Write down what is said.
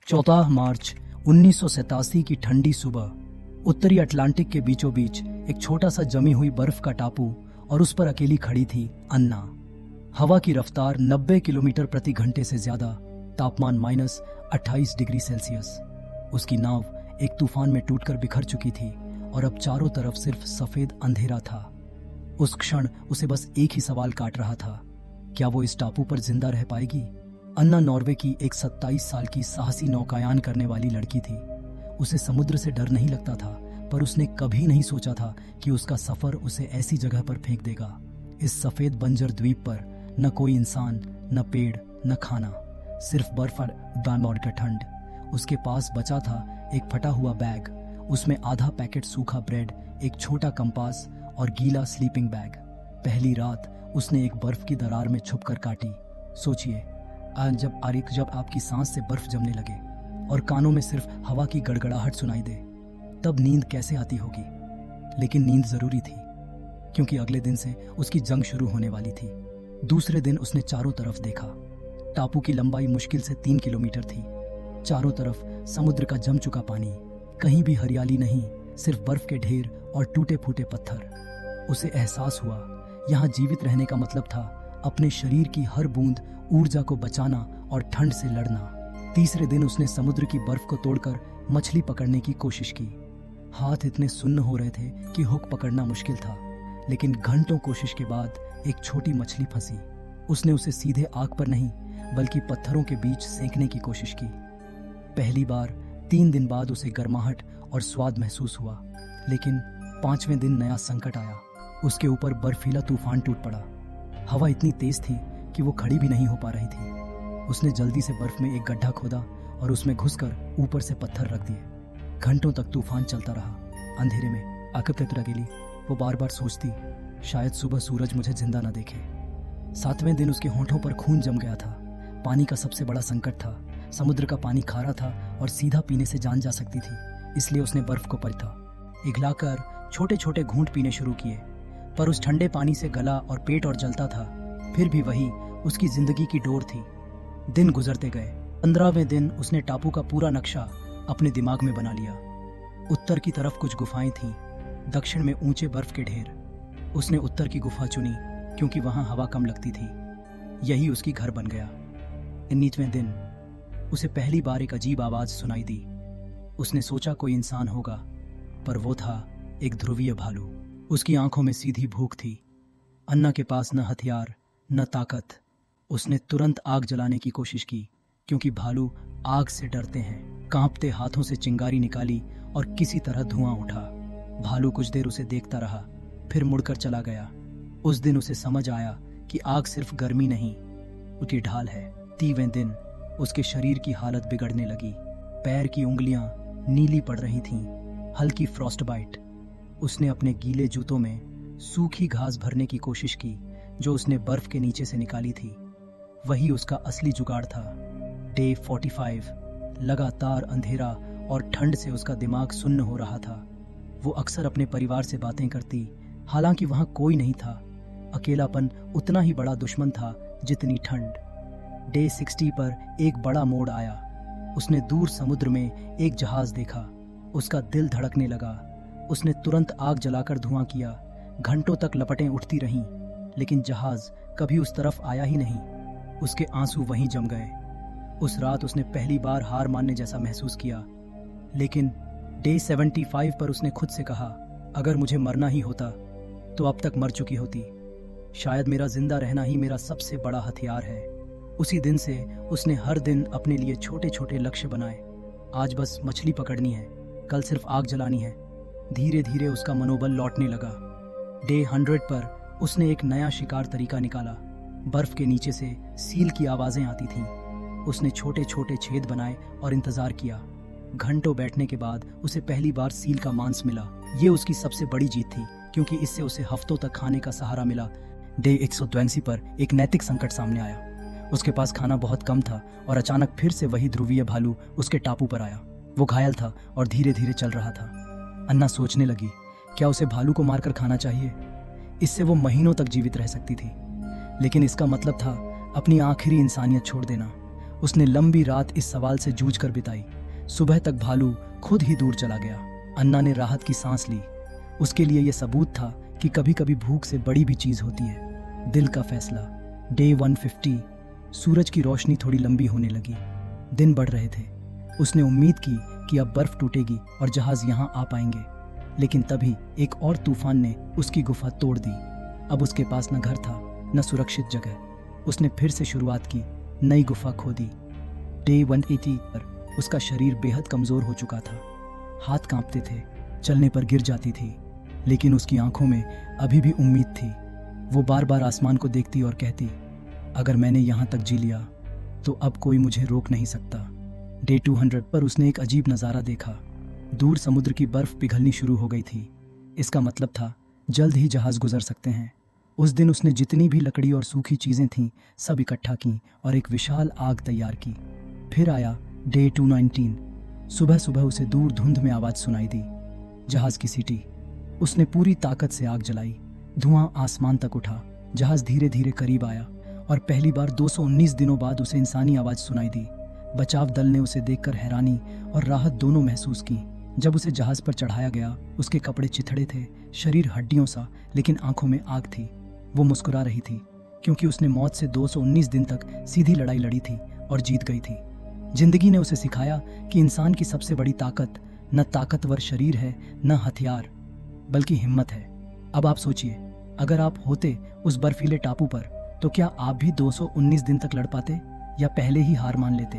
14 मार्च 1987 की ठंडी सुबह उत्तरी अटलांटिक के बीचों बीच एक छोटा सा जमी हुई बर्फ का टापू और उस पर अकेली खड़ी थी अन्ना। हवा की रफ्तार 90 किलोमीटर प्रति घंटे से ज्यादा, तापमान -28 डिग्री सेल्सियस। उसकी नाव एक तूफान में टूटकर बिखर चुकी थी और अब चारों तरफ सिर्फ सफेद अंधेरा था। उस क्षण उसे बस एक ही सवाल काट रहा था, क्या वो इस टापू पर जिंदा रह पाएगी? अन्ना नॉर्वे की एक 27 साल की साहसी नौकायान करने वाली लड़की थी। उसे समुद्र से डर नहीं लगता था, पर उसने कभी नहीं सोचा था कि उसका सफर उसे ऐसी जगह पर फेंक देगा। इस सफेद बंजर द्वीप पर न कोई इंसान, न पेड़, न खाना, सिर्फ बर्फ और ठंड। उसके पास बचा था एक फटा हुआ बैग, उसमें आधा पैकेट सूखा ब्रेड, एक छोटा कंपास और गीला स्लीपिंग बैग। पहली रात उसने एक बर्फ की दरार में छुपकर काटी। सोचिए, जब आपकी सांस से बर्फ जमने लगे और कानों में सिर्फ हवा की गड़गड़ाहट सुनाई दे, तब नींद कैसे आती होगी? लेकिन नींद जरूरी थी, क्योंकि अगले दिन से उसकी जंग शुरू होने वाली थी। दूसरे दिन उसने चारों तरफ देखा। टापू की लंबाई मुश्किल से 3 किलोमीटर थी। चारों तरफ समुद्र का जम चुका पानी, कहीं भी हरियाली नहीं, सिर्फ बर्फ के ढेर और टूटे फूटे पत्थर। उसे एहसास हुआ, यहाँ जीवित रहने का मतलब था अपने शरीर की हर बूंद ऊर्जा को बचाना और ठंड से लड़ना। तीसरे दिन उसने समुद्र की बर्फ को तोड़कर मछली पकड़ने की कोशिश की। हाथ इतने सुन्न हो रहे थे कि हुक पकड़ना मुश्किल था, लेकिन घंटों कोशिश के बाद एक छोटी मछली फंसी। उसने उसे सीधे आग पर नहीं, बल्कि पत्थरों के बीच सेंकने की कोशिश की। पहली बार 3 दिन बाद उसे गर्माहट और स्वाद महसूस हुआ, लेकिन 5वें दिन नया संकट आया। उसके ऊपर बर्फीला तूफान टूट पड़ा। हवा इतनी तेज थी कि वो खड़ी भी नहीं हो पा रही थी। उसने जल्दी से बर्फ में एक गड्ढा खोदा और उसमें घुसकर ऊपर से पत्थर रख दिए। घंटों तक तूफान चलता रहा। अंधेरे में आकब गेली वो बार बार सोचती, शायद सुबह सूरज मुझे जिंदा न देखे। 7वें दिन उसके होंठों पर खून जम गया था। पानी का सबसे बड़ा संकट था। समुद्र का पानी खारा था और सीधा पीने से जान जा सकती थी, इसलिए उसने बर्फ को परखा। पिघलाकर छोटे छोटे घूंट पीने शुरू किए, पर उस ठंडे पानी से गला और पेट और जलता था। फिर भी वही उसकी जिंदगी की डोर थी। दिन गुजरते गए। 15वें दिन उसने टापू का पूरा नक्शा अपने दिमाग में बना लिया। उत्तर की तरफ कुछ गुफाएं थीं, दक्षिण में ऊंचे बर्फ के ढेर। उसने उत्तर की गुफा चुनी क्योंकि वहां हवा कम लगती थी। यही उसकी घर बन गया। 19वें दिन उसे पहली बार एक अजीब आवाज सुनाई दी। उसने सोचा कोई इंसान होगा, पर वो था एक ध्रुवीय भालू। उसकी आंखों में सीधी भूख थी। अन्ना के पास न हथियार न ताकत। उसने तुरंत आग जलाने की कोशिश की, क्योंकि भालू आग से डरते हैं। कांपते हाथों से चिंगारी निकाली और किसी तरह धुआं उठा। भालू कुछ देर उसे देखता रहा, फिर मुड़कर चला गया। उस दिन उसे समझ आया कि आग सिर्फ गर्मी नहीं, उसकी ढाल है। 30वें दिन उसके शरीर की हालत बिगड़ने लगी। पैर की उंगलियां नीली पड़ रही थीं, हल्की फ्रॉस्ट बाइट। उसने अपने गीले जूतों में सूखी घास भरने की कोशिश की, जो उसने बर्फ के नीचे से निकाली थी। वही उसका असली जुगाड़ था। डे 45। लगातार अंधेरा और ठंड से उसका दिमाग सुन्न हो रहा था। वो अक्सर अपने परिवार से बातें करती, हालांकि वहां कोई नहीं था। अकेलापन उतना ही बड़ा दुश्मन था जितनी ठंड। डे 60 पर एक बड़ा मोड़ आया। उसने दूर समुद्र में एक जहाज देखा। उसका दिल धड़कने लगा। उसने तुरंत आग जलाकर धुआं किया। घंटों तक लपटें उठती रहीं, लेकिन जहाज कभी उस तरफ आया ही नहीं। उसके आंसू वहीं जम गए। उस रात उसने पहली बार हार मानने जैसा महसूस किया। लेकिन डे 75 पर उसने खुद से कहा, अगर मुझे मरना ही होता तो अब तक मर चुकी होती। शायद मेरा जिंदा रहना ही मेरा सबसे बड़ा हथियार है। उसी दिन से उसने हर दिन अपने लिए छोटे छोटे लक्ष्य बनाए। आज बस मछली पकड़नी है, कल सिर्फ आग जलानी है। धीरे धीरे उसका मनोबल लौटने लगा। डे 100 पर उसने एक नया शिकार तरीका निकाला। बर्फ के नीचे से सील की आवाजें आती थीं। उसने छोटे छोटे छेद बनाए और इंतजार किया। घंटों बैठने के बाद उसे पहली बार सील का मांस मिला। ये उसकी सबसे बड़ी जीत थी, क्योंकि इससे उसे हफ्तों तक खाने का सहारा मिला। डे 182 पर एक नैतिक संकट सामने आया। उसके पास खाना बहुत कम था और अचानक फिर से वही ध्रुवीय भालू उसके टापू पर आया। वो घायल था और धीरे धीरे चल रहा था। अन्ना सोचने लगी, क्या उसे भालू को मारकर खाना चाहिए? इससे वो महीनों तक जीवित रह सकती थी, लेकिन इसका मतलब था अपनी आखिरी इंसानियत छोड़ देना। उसने लंबी रात इस सवाल से जूझ कर बिताई। सुबह तक भालू खुद ही दूर चला गया। अन्ना ने राहत की सांस ली। उसके लिए यह सबूत था कि कभी कभी भूख से बड़ी भी चीज होती है। दिल का फैसला। डे 150। सूरज की रोशनी थोड़ी लंबी होने लगी। दिन बढ़ रहे थे। उसने उम्मीद की कि अब बर्फ टूटेगी और जहाज यहाँ आ पाएंगे, लेकिन तभी एक और तूफान ने उसकी गुफा तोड़ दी। अब उसके पास न घर था न सुरक्षित जगह। उसने फिर से शुरुआत की, नई गुफा खोदी। डे 180 पर उसका शरीर बेहद कमजोर हो चुका था। हाथ कांपते थे, चलने पर गिर जाती थी, लेकिन उसकी आंखों में अभी भी उम्मीद थी। वो बार बार आसमान को देखती और कहती, अगर मैंने यहाँ तक जी लिया तो अब कोई मुझे रोक नहीं सकता। डे 200 पर उसने एक अजीब नज़ारा देखा। दूर समुद्र की बर्फ पिघलनी शुरू हो गई थी। इसका मतलब था जल्द ही जहाज गुजर सकते हैं। उस दिन उसने जितनी भी लकड़ी और सूखी चीज़ें थीं सब इकट्ठा की और एक विशाल आग तैयार की। फिर आया डे 219। सुबह सुबह उसे दूर धुंध में आवाज़ सुनाई दी, जहाज की सीटी। उसने पूरी ताकत से आग जलाई। धुआं आसमान तक उठा। जहाज धीरे धीरे करीब आया और पहली बार 219 दिनों बाद उसे इंसानी आवाज़ सुनाई दी। बचाव दल ने उसे देखकर हैरानी और राहत दोनों महसूस की। जब उसे जहाज पर चढ़ाया गया, उसके कपड़े चिथड़े थे, शरीर हड्डियों सा, लेकिन आंखों में आग थी। वो मुस्कुरा रही थी क्योंकि उसने मौत से 219 दिन तक सीधी लड़ाई लड़ी थी और जीत गई थी। जिंदगी ने उसे सिखाया कि इंसान की सबसे बड़ी ताकत न ताकतवर शरीर है, न हथियार, बल्कि हिम्मत है। अब आप सोचिए, अगर आप होते उस बर्फीले टापू पर तो क्या आप भी 219 दिन तक लड़ पाते या पहले ही हार मान लेते?